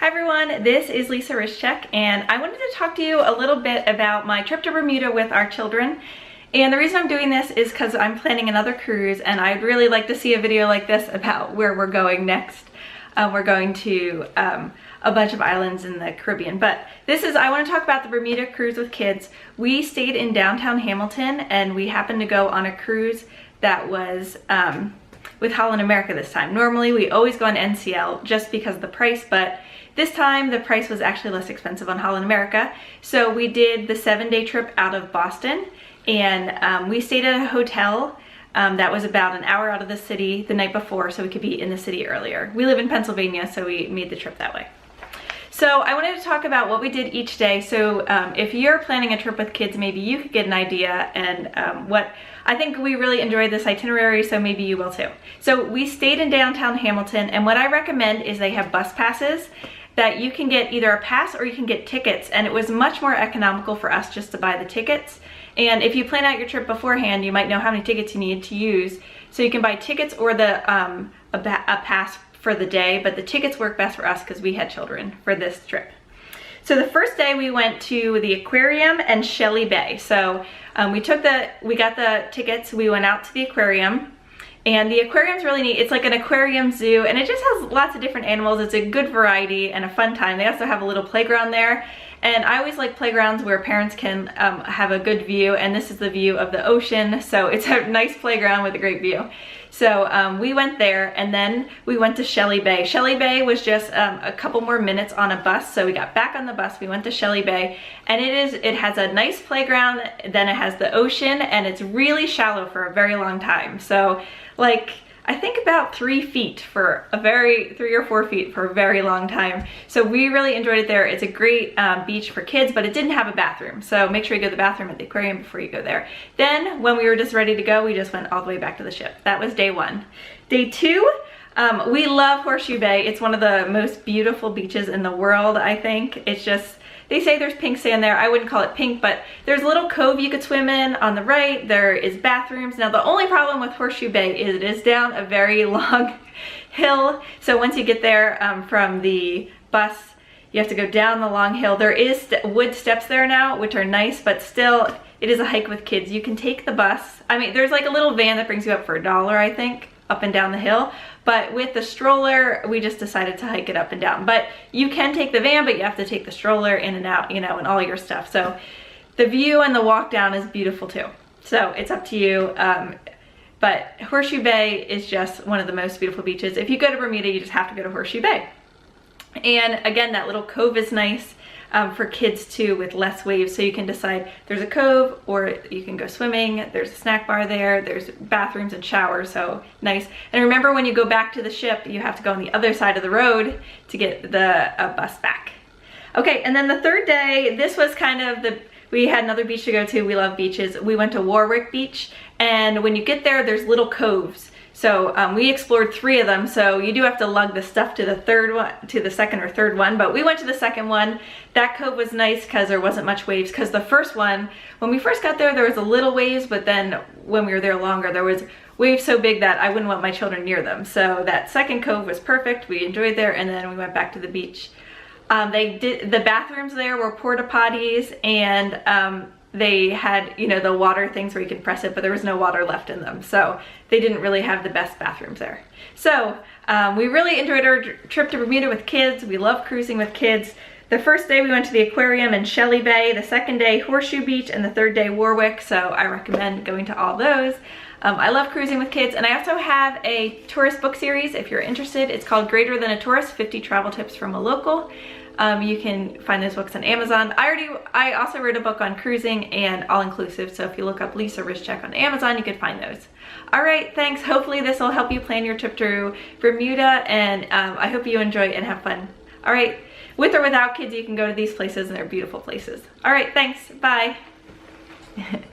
Hi everyone, this is Lisa Rusczyk and I wanted to talk to you a little bit about my trip to Bermuda with our children. And the reason I'm doing this is because I'm planning another cruise and I'd really like to see a video like this about where we're going next. We're going to a bunch of islands in the Caribbean, but I want to talk about the Bermuda cruise with kids. We stayed in downtown Hamilton and we happened to go on a cruise that was with Holland America this time. Normally we always go on NCL just because of the price, but this time the price was actually less expensive on Holland America. So we did the 7-day trip out of Boston and we stayed at a hotel that was about an hour out of the city the night before so we could be in the city earlier. We live in Pennsylvania, so we made the trip that way. So I wanted to talk about what we did each day. So if you're planning a trip with kids, maybe you could get an idea and I think we really enjoyed this itinerary, so maybe you will too. So we stayed in downtown Hamilton, and what I recommend is they have bus passes that you can get either a pass or you can get tickets, and it was much more economical for us just to buy the tickets. And if you plan out your trip beforehand, you might know how many tickets you need to use. So you can buy tickets or a pass for the day, but the tickets work best for us because we had children for this trip. So the first day we went to the Aquarium and Horseshoe Bay. So we got the tickets, we went out to the aquarium, and the aquarium's really neat. It's like an aquarium zoo and it just has lots of different animals. It's a good variety and a fun time. They also have a little playground there. And I always like playgrounds where parents can have a good view, and this is the view of the ocean. So it's a nice playground with a great view. So we went there and then we went to Horseshoe Bay. Horseshoe Bay was just a couple more minutes on a bus. So we got back on the bus, we went to Horseshoe Bay, and it has a nice playground, then it has the ocean, and it's really shallow for a very long time. So like, I think about 3 feet for 3 or 4 feet for a very long time. So we really enjoyed it there. It's a great beach for kids, but it didn't have a bathroom. So make sure you go to the bathroom at the aquarium before you go there. Then when we were just ready to go, we just went all the way back to the ship. That was day 1. Day 2, we love Horseshoe Bay. It's one of the most beautiful beaches in the world, I think. It's just, they say there's pink sand there. I wouldn't call it pink, but there's a little cove you could swim in on the right. There is bathrooms. Now the only problem with Horseshoe Bay is it is down a very long hill. So once you get there from the bus, you have to go down the long hill. There is wood steps there now, which are nice, but still it is a hike with kids. You can take the bus. I mean, there's like a little van that brings you up for $1, I think, up and down the hill. But with the stroller, we just decided to hike it up and down. But you can take the van, but you have to take the stroller in and out, you know, and all your stuff. So the view and the walk down is beautiful too. So it's up to you. But Horseshoe Bay is just one of the most beautiful beaches. If you go to Bermuda, you just have to go to Horseshoe Bay. And again, that little cove is nice for kids too, with less waves. So you can decide there's a cove or you can go swimming. There's a snack bar there. There's bathrooms and showers, so nice. And remember, when you go back to the ship, you have to go on the other side of the road to get the bus back. Okay, and then the third day, this was kind of we had another beach to go to. We love beaches. We went to Warwick Beach, and when you get there, there's little coves. So we explored 3 of them, so you do have to lug the stuff to the second or third one, but we went to the second one. That cove was nice because there wasn't much waves, because the first one, when we first got there was a little waves, but then when we were there longer, there was waves so big that I wouldn't want my children near them. So that second cove was perfect. We enjoyed there, and then we went back to the beach. The bathrooms there were porta potties, and they had, you know, the water things where you could press it, but there was no water left in them. So they didn't really have the best bathrooms there. So we really enjoyed our trip to Bermuda with kids. We love cruising with kids. The first day we went to the aquarium in Horseshoe Bay, the second day Horseshoe Beach, and the third day Warwick. So I recommend going to all those. I love cruising with kids, and I also have a tourist book series if you're interested. It's called Greater Than a Tourist, 50 Travel Tips from a Local. You can find those books on Amazon. I also wrote a book on cruising and all-inclusive, so if you look up Lisa Rusczyk on Amazon, you could find those. All right, thanks. Hopefully this will help you plan your trip to Bermuda, and I hope you enjoy and have fun. All right, with or without kids, you can go to these places, and they're beautiful places. All right, thanks. Bye.